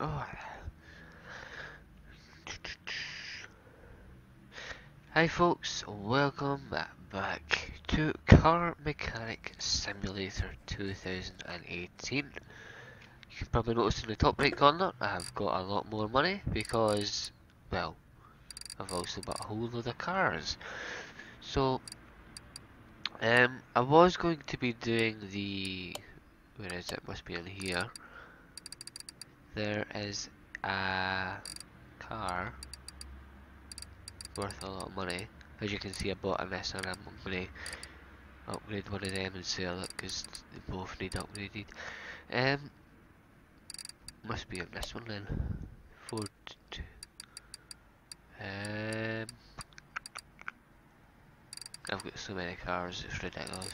Oh. Hi folks, welcome back to Car Mechanic Simulator 2018. You can probably notice in the top right corner I've got a lot more money because, well, I've also bought a whole load of cars. So, I was going to be doing the... where is it? Must be in here. There is a car worth a lot of money. As you can see, I bought a Nissan. I'm going to upgrade one of them and sell it because they both need upgraded. Must be on this one then. Ford. I've got so many cars, it's ridiculous.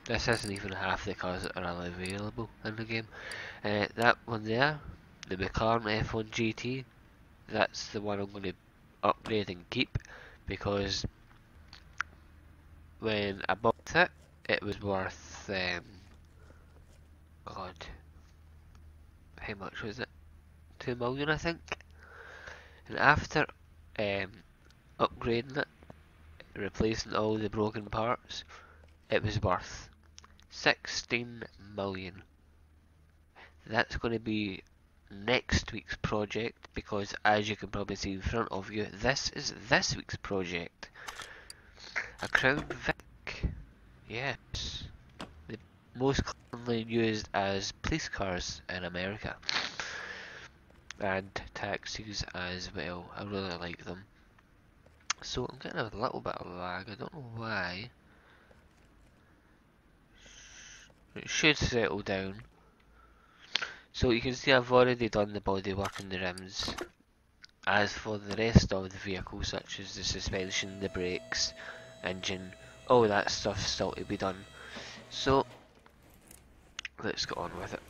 This isn't even half the cars that are available in the game. That one there, the McLaren F1 GT, that's the one I'm going to upgrade and keep because when I bought it, it was worth, God, how much was it? 2 million I think. And after upgrading it, replacing all the broken parts, it was worth 16 million. That's going to be next week's project because, as you can probably see in front of you, this is this week's project. A Crown Vic, yes, the most commonly used as police cars in America, and taxis as well. I really like them. So I'm getting a little bit of lag, I don't know why. It should settle down. So you can see I've already done the bodywork and the rims. As for the rest of the vehicle, such as the suspension, the brakes, engine, all that stuff still to be done. So let's get on with it.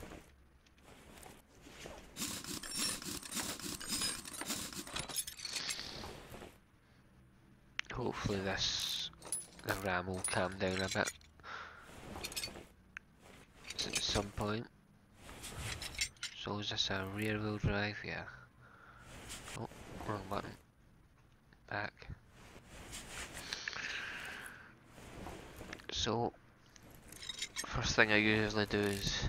Hopefully the RAM will calm down a bit at some point. So is this a rear wheel drive? Yeah. Oh, wrong button. Back. So first thing I usually do is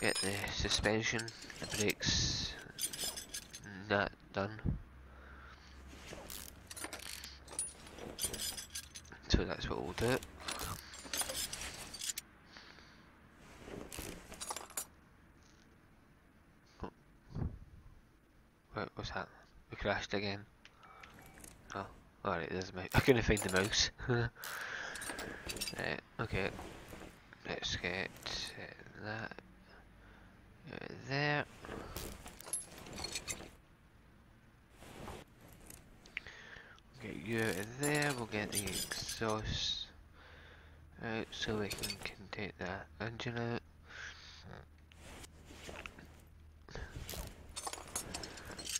get the suspension, the brakes, that done. So that's what we'll do. Oh. Wait, what's that? We crashed again. Oh, alright, there's my... I couldn't find the mouse. Right, okay. Let's get that there. Get you out of there, we'll get the exhaust out so we can take that engine out.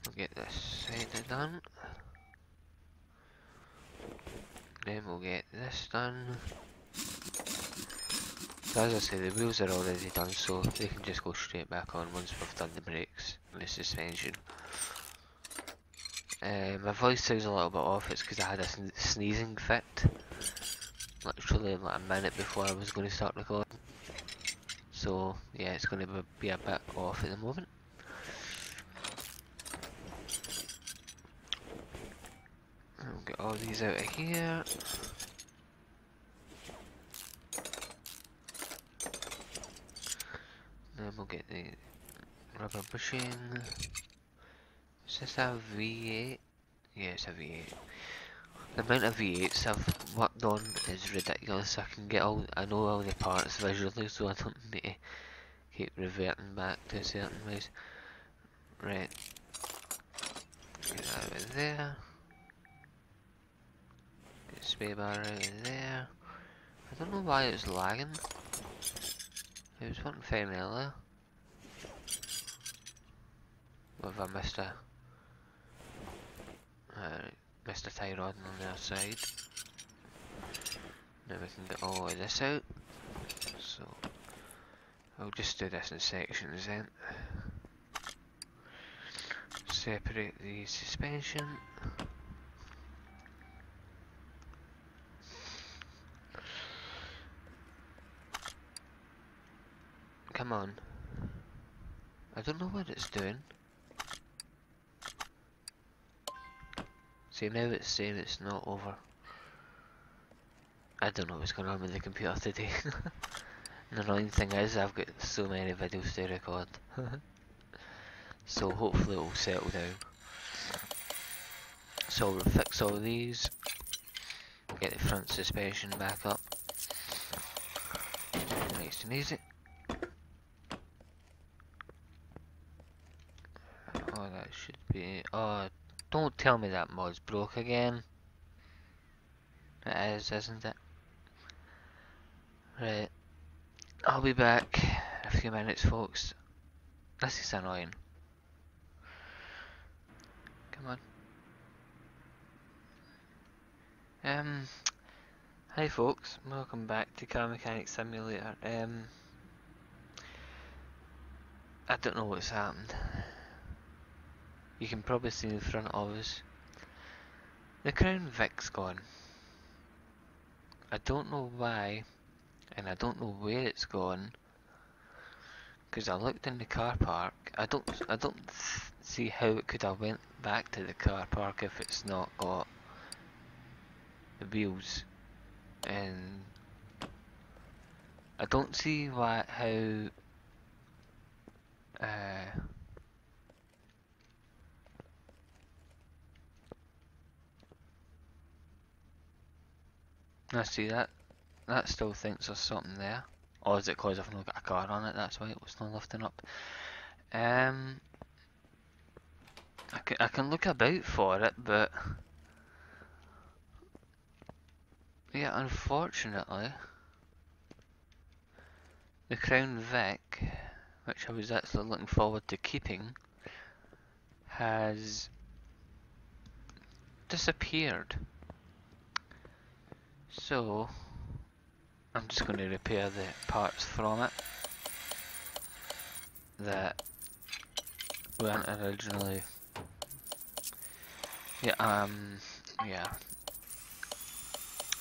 We'll get this side done. Then we'll get this done. So as I say, the wheels are already done, so they can just go straight back on once we've done the brakes and the suspension. My voice sounds a little bit off, it's because I had a sneezing fit. Literally like a minute before I was going to start recording. So yeah, it's going to be a bit off at the moment. We'll get all these out of here. Then we'll get the rubber bushing. Is this a V8? Yeah, it's a V8. The amount of V8s I've worked on is ridiculous. I know all the parts visually, so I don't need to keep reverting back to certain ways. Right. Get that out of there. Get the spray bar out of there. I don't know why it's lagging. It was working fine earlier. What have I missed missed a tie rod on the other side. Now we can get all of this out. So I'll just do this in sections then. separate the suspension. Come on. I don't know what it's doing. See, now it's saying it's not over. I don't know what's going on with the computer today. The annoying thing is I've got so many videos to record. So hopefully it'll settle down. So we'll fix all these. Get the front suspension back up. Nice and easy. Oh, that should be... Oh, don't tell me that mod's broke again. It is, isn't it? Right. I'll be back in a few minutes, folks. This is annoying. Come on. Hi folks, welcome back to Car Mechanic Simulator. I don't know what's happened. You can probably see in front of us. The Crown Vic's gone. I don't know why, and I don't know where it's gone. Because I looked in the car park. I don't see how it could have went back to the car park if it's not got the wheels. And I don't see how I see that still thinks there's something there. Or is it because I've not got a car on it, that's why it was not lifting up. I can look about for it, but yeah, unfortunately the Crown Vic, which I was actually looking forward to keeping, has disappeared. So I'm just going to repair the parts from it that weren't originally. Yeah.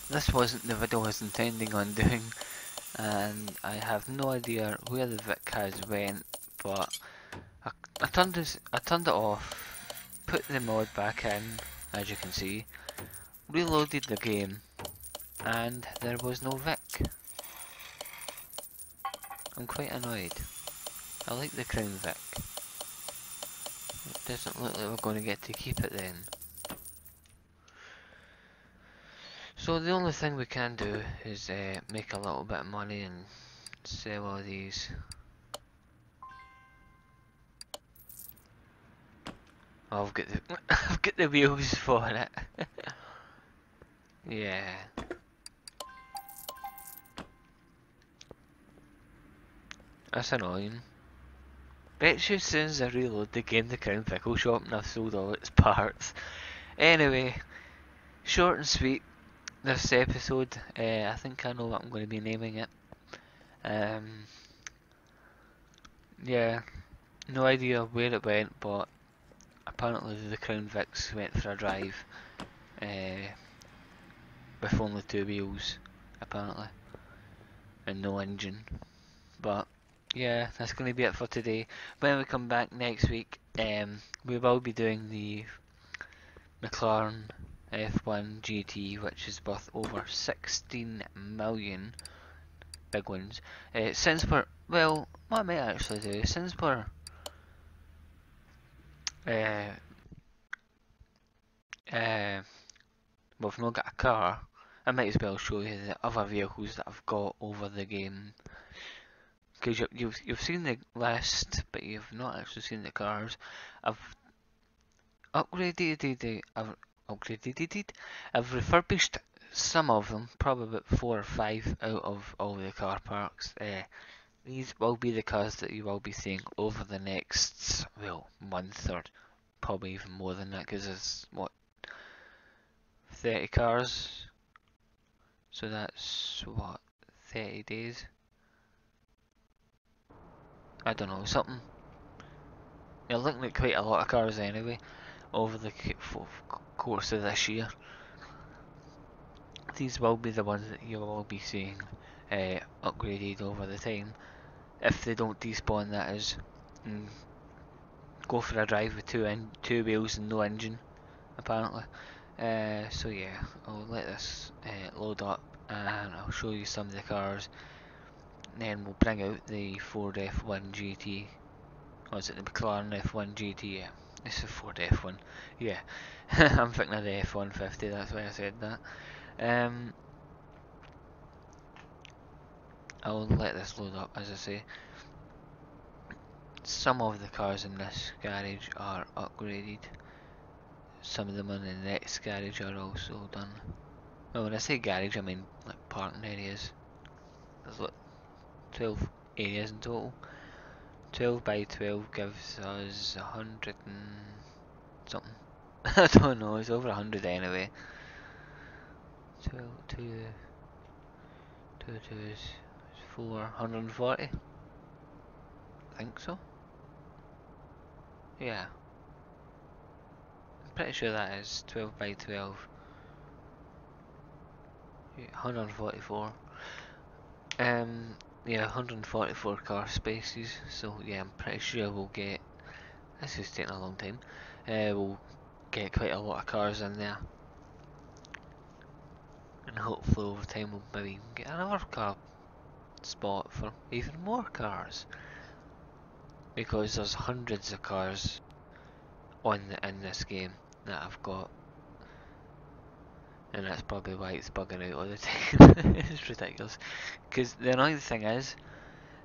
This wasn't the video I was intending on doing, and I have no idea where the Vic has went, but I turned it off, put the mod back in, as you can see, reloaded the game, and there was no Vic. I'm quite annoyed. I like the Crown Vic. It doesn't look like we're going to get to keep it then. So the only thing we can do is make a little bit of money and sell all these. Oh, I've got the I've got the wheels for it. Yeah. That's annoying. Bet you as soon as I reload the game, the Crown Vic will show up and I've sold all its parts. Anyway, short and sweet. This episode, I think I know what I'm going to be naming it. Yeah, no idea where it went, but apparently the Crown Vics went for a drive with only 2 wheels, apparently, and no engine. But yeah, that's going to be it for today. When we come back next week, we will be doing the McLaren F1 GT, which is worth over 16 million. Big ones. Since we're, well, what I might actually do, since we're we've not got a car, I might as well show you the other vehicles that I've got over the game. Because you've seen the list, but you've not actually seen the cars. I've I've refurbished some of them, probably about 4 or 5 out of all the car parks. These will be the cars that you will be seeing over the next, well, month, or probably even more than that, because there's, what, 30 cars? So that's, what, 30 days? I don't know, something. You're looking at quite a lot of cars anyway over the course of this year. These will be the ones that you will be seeing upgraded over the time. If they don't despawn, that is. And go for a drive with two wheels and no engine, apparently. So yeah, I'll let this load up and I'll show you some of the cars. Then we'll bring out the Ford F1 GT. Or is it the McLaren F1 GT? Yeah, it's a Ford F1. Yeah, I'm thinking of the F-150, that's why I said that. I'll let this load up, as I say. Some of the cars in this garage are upgraded. Some of them in the next garage are also done. Well, when I say garage, I mean like parking areas. There's like 12 areas in total. 12 by 12 gives us 100 and something. I don't know, it's over 100 anyway. 12, 2, 2, 2 is 440. I think so. Yeah. I'm pretty sure that is 12 by 12. Yeah, 144. Yeah, 144 car spaces. So yeah, I'm pretty sure we'll get. This is taking a long time. We'll get quite a lot of cars in there, and hopefully over time we'll maybe get another car spot for even more cars. Because there's hundreds of cars in this game that I've got, and that's probably why it's bugging out all the time. It's ridiculous. Because the annoying thing is,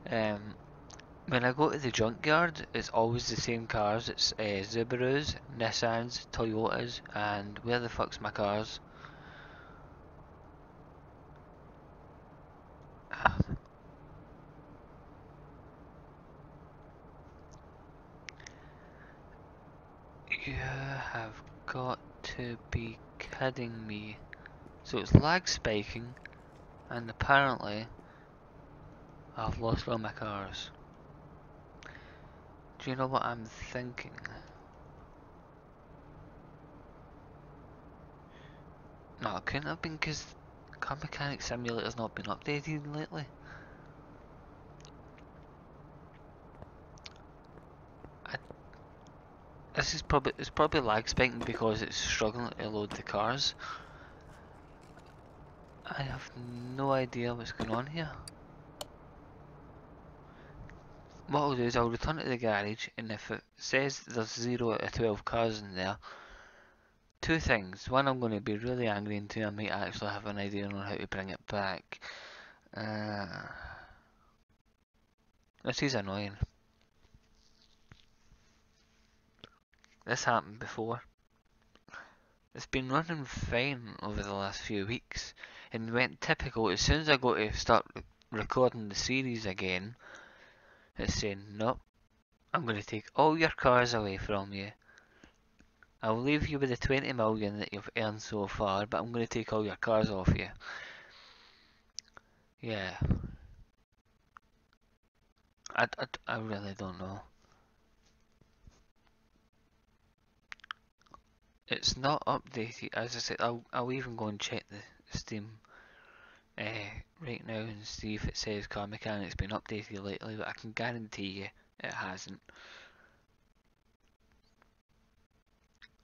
when I go to the junkyard, it's always the same cars. It's Subarus, Nissans, Toyotas, and where the fuck's my cars? You have got to be kidding me. So it's lag spiking, and apparently I've lost all my cars. Do you know what I'm thinking? No, it couldn't have been because Car Mechanic Simulator's not been updated lately. It's probably lag spiking because it's struggling to load the cars. I have no idea what's going on here. What I'll do is I'll return to the garage, and if it says there's 0 out of 12 cars in there, two things. One, I'm going to be really angry, and two, I might actually have an idea on how to bring it back. This is annoying. This happened before. It's been running fine over the last few weeks, and went typical. As soon as I go to start recording the series again, it's saying, nope, I'm going to take all your cars away from you. I'll leave you with the 20 million that you've earned so far, but I'm going to take all your cars off you. Yeah. I really don't know. It's not updated. As I said, I'll even go and check the Steam right now and see if it says Car Mechanic's been updated lately, but I can guarantee you it hasn't.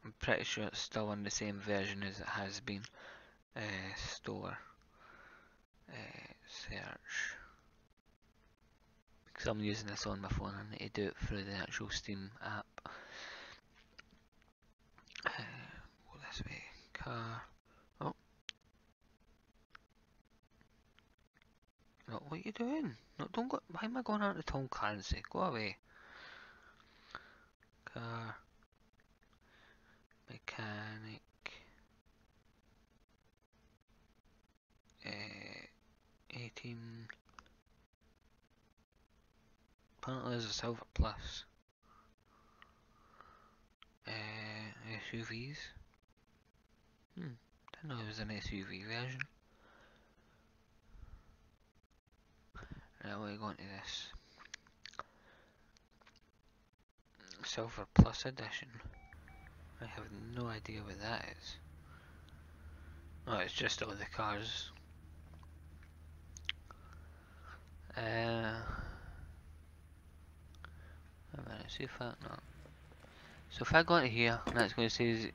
I'm pretty sure it's still on the same version as it has been. Store. Search. Because I'm using this on my phone, I need to do it through the actual Steam app. Go this way. Car. Oh. No, what are you doing? No, don't go. Why am I going out to Tom Clancy? Go away. Car. Mechanic. 18. Apparently there's a Silver Plus. SUVs. Didn't know there was an SUV version. Right, we'll go into this. Silver Plus Edition. I have no idea what that is. Oh, it's just all the cars. A minute, see if I no. So if I go into here, that's going to say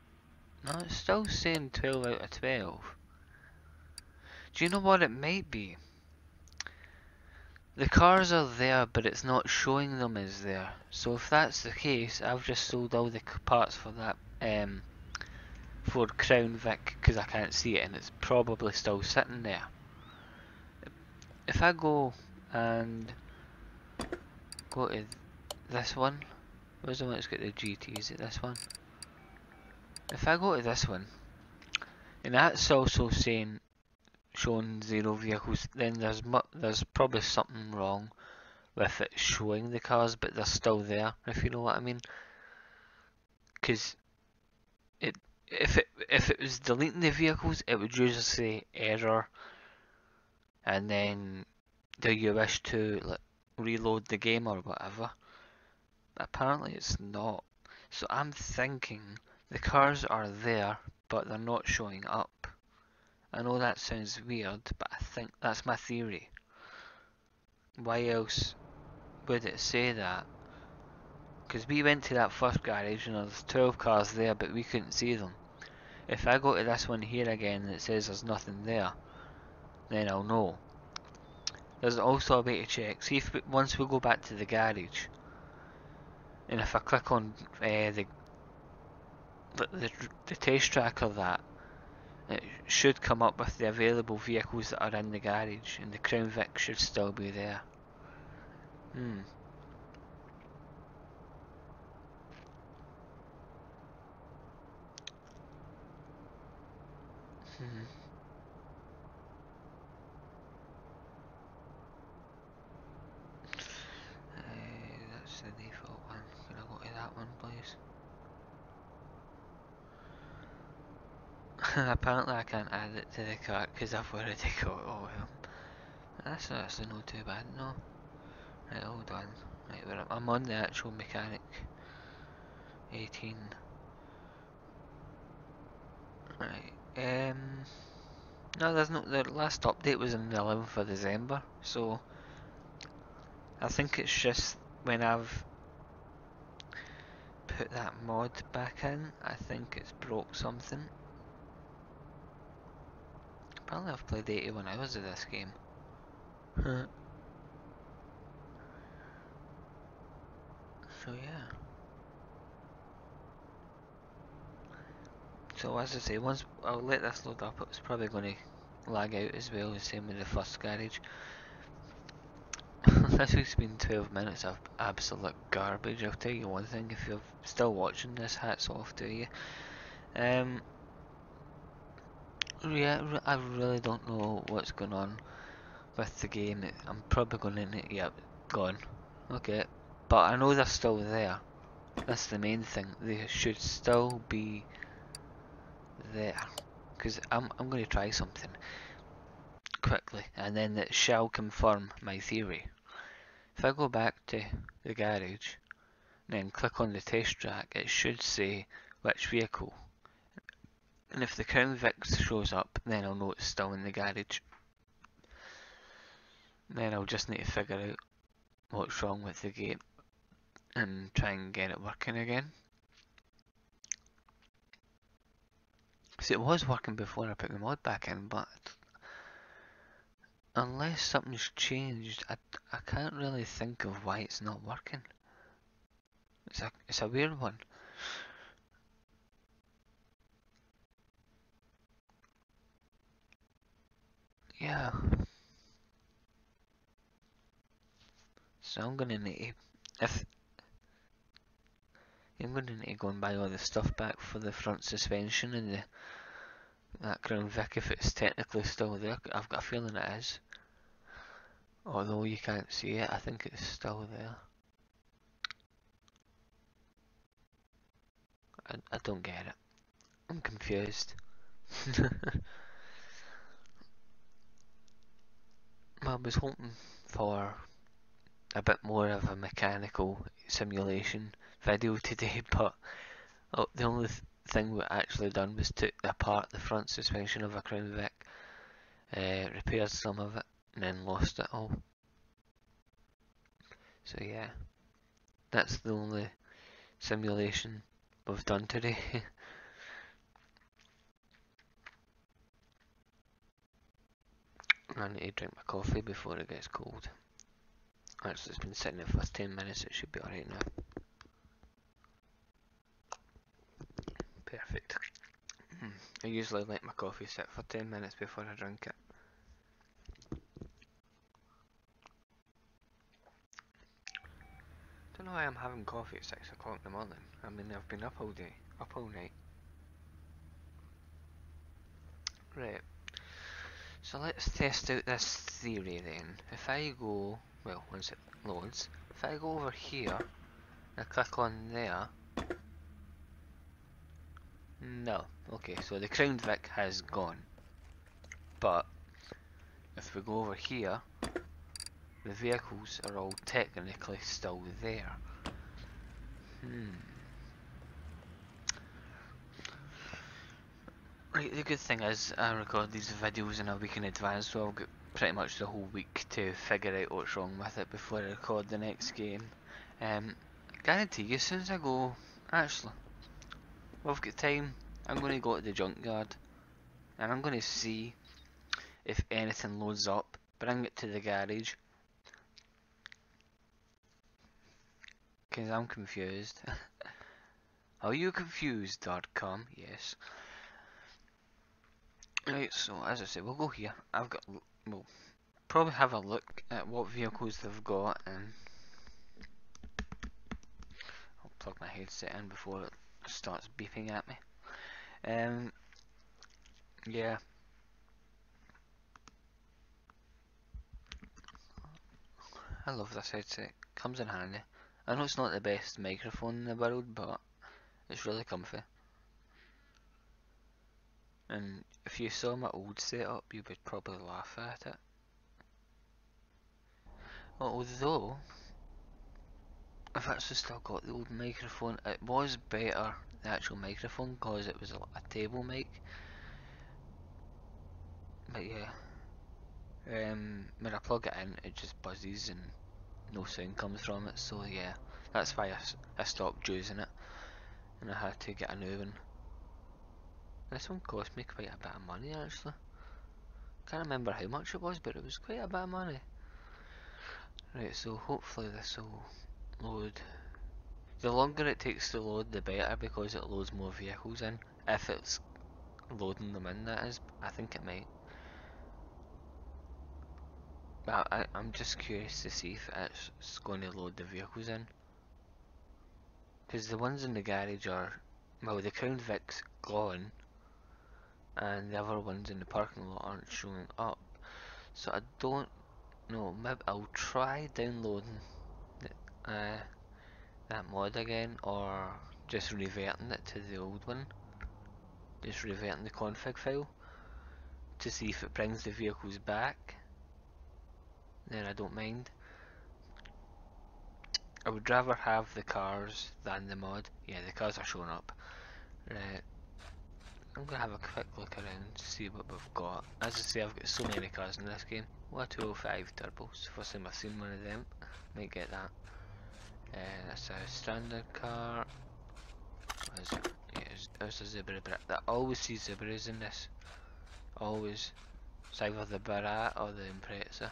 no, it's still saying 12 out of 12. Do you know what it might be? The cars are there, but it's not showing them as there. So if that's the case, I've just sold all the parts for that Ford Crown Vic because I can't see it, and it's probably still sitting there. If I go and go to this one, where's the one that's got the GT? Is it this one? If I go to this one, and that's also showing 0 vehicles, then there's probably something wrong with it showing the cars, but they're still there, if you know what I mean. Because if it was deleting the vehicles, it would usually say error, and then do you wish to like reload the game or whatever. But apparently it's not. So I'm thinking the cars are there, but they're not showing up. I know that sounds weird, but I think that's my theory. Why else would it say that? Because we went to that first garage and there's 12 cars there, but we couldn't see them. If I go to this one here again and it says there's nothing there, then I'll know. There's also a way to check. See if once we go back to the garage, and if I click on the test track of that, it should come up with the available vehicles that are in the garage, and the Crown Vic should still be there. Hmm. That's the default one. Can I go to that one, please? Apparently I can't add it to the cart because I've already got all of them. That's actually not too bad, no. Right, hold on. Right, I'm on the actual mechanic. 18. Right, no, there's no. The last update was on the 11th of December, so I think it's just when I've put that mod back in, I think it's broke something. Apparently I've played 81 hours of this game. So yeah. So as I say, once I'll let this load up, it's probably going to lag out as well, the same with the first garage. This week's been 12 minutes of absolute garbage. I'll tell you one thing, if you're still watching this, hats off to you. Yeah, I really don't know what's going on with the game. I'm probably going to, yep, gone. Okay, but I know they're still there. That's the main thing. They should still be there. Because I'm going to try something quickly, and then it shall confirm my theory. If I go back to the garage, then click on the test track, it should say which vehicle. And if the Crown Vic shows up, then I'll know it's still in the garage. Then I'll just need to figure out what's wrong with the game and try and get it working again. See, it was working before I put the mod back in, but unless something's changed, I can't really think of why it's not working. It's a weird one. Yeah. So I'm gonna need to, if I'm gonna need to go and buy all the stuff back for the front suspension and that Crown Vic if it's technically still there. I've got a feeling it is. Although you can't see it, I think it's still there. I don't get it. I'm confused. I was hoping for a bit more of a mechanical simulation video today, but the only thing we actually done was took apart the front suspension of a Crown Vic, repaired some of it, and then lost it all. So yeah, that's the only simulation we've done today. I need to drink my coffee before it gets cold. Actually, it's been sitting there for 10 minutes, it should be alright now. Perfect. I usually let my coffee sit for 10 minutes before I drink it. Don't know why I'm having coffee at 6 o'clock in the morning. I mean, I've been up all day, up all night. Right. So let's test out this theory then. If I go, well, once it loads, if I go over here, and I click on there, no. Okay, so the Crown Vic has gone. But, if we go over here, the vehicles are all technically still there. Right, the good thing is I record these videos in a week in advance, so I'll get pretty much the whole week to figure out what's wrong with it before I record the next game. I guarantee you, as soon as I go, actually, we've got time, I'm going to go to the junkyard, and I'm going to see if anything loads up, bring it to the garage, because I'm confused. Are you confused.com? Yes. Right, so as I said, we'll go here. We'll probably have a look at what vehicles they've got, and I'll plug my headset in before it starts beeping at me. Yeah. I love this headset. Comes in handy. I know it's not the best microphone in the world, but it's really comfy. And if you saw my old setup, you would probably laugh at it. Although, I've actually still got the old microphone. It was better, the actual microphone, because it was a table mic. But yeah, when I plug it in, it just buzzes and no sound comes from it. So yeah, that's why I stopped using it, and I had to get a new one. This one cost me quite a bit of money actually. Can't remember how much it was, but it was quite a bit of money. Right, so hopefully this will load. The longer it takes to load, the better, because it loads more vehicles in. If it's loading them in, that is. I think it might. But I'm just curious to see if it's going to load the vehicles in. Because the ones in the garage are, well, the Crown Vic's gone, and the other ones in the parking lot aren't showing up. So I don't know, maybe I'll try downloading that mod again, or just reverting it to the old one. Just reverting the config file to see if it brings the vehicles back. Then I don't mind. I would rather have the cars than the mod. Yeah, the cars are showing up. Right. I'm gonna have a quick look around to see what we've got. As I say, I've got so many cars in this game. What a 205 turbos. First time I've seen one of them. Might get that. That's a standard car. What is it? Yeah, it's a zebra. I always see zebras in this. Always. It's either the Barat or the Impreza.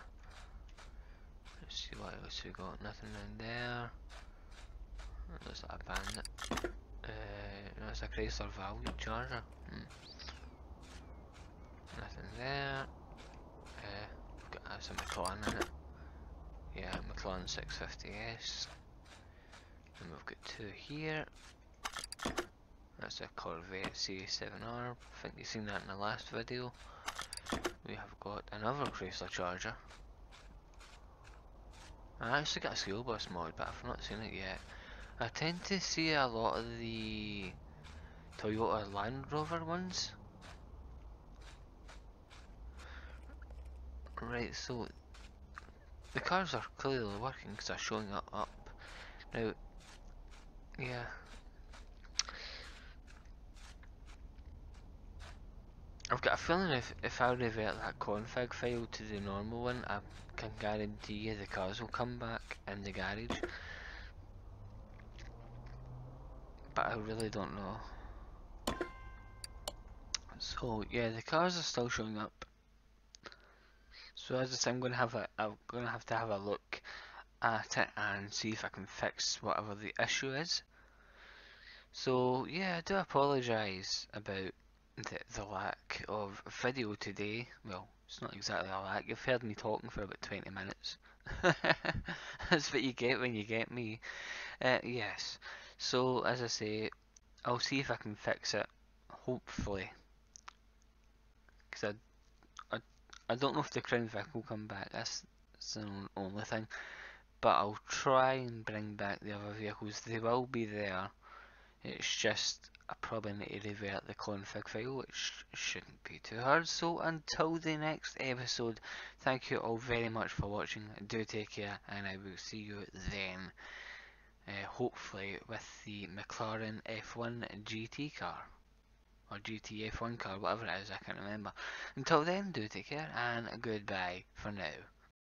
Let's see what else we got. Nothing in there. Looks like a Bandit. No, it's a Chrysler Value Charger. Nothing there. We've got some McLaren in it. Yeah, McLaren 650S. And we've got two here. That's a Corvette C7R. I think you've seen that in the last video. We have got another Chrysler Charger. I actually got a school bus mod, but I've not seen it yet. I tend to see a lot of the Toyota Land Rover ones. Right, so the cars are clearly working because they're showing up. Now, Yeah. I've got a feeling if I revert that config file to the normal one, I can guarantee you the cars will come back in the garage. But I really don't know. So yeah, the cars are still showing up. So as I say, I'm gonna have to have a look at it and see if I can fix whatever the issue is. So yeah, I do apologise about the lack of video today. Well, it's not exactly a lack. You've heard me talking for about 20 minutes. That's what you get when you get me. Yes. So as I say, I'll see if I can fix it. Hopefully, because I don't know if the Crown Vic will come back. That's the only thing. But I'll try and bring back the other vehicles. They will be there. It's just I probably need to revert the config file, which shouldn't be too hard. So until the next episode, thank you all very much for watching. Do take care, and I will see you then. Hopefully with the McLaren F1 GT car. Or GT F1 car, whatever it is, I can't remember. Until then, do take care, and goodbye for now.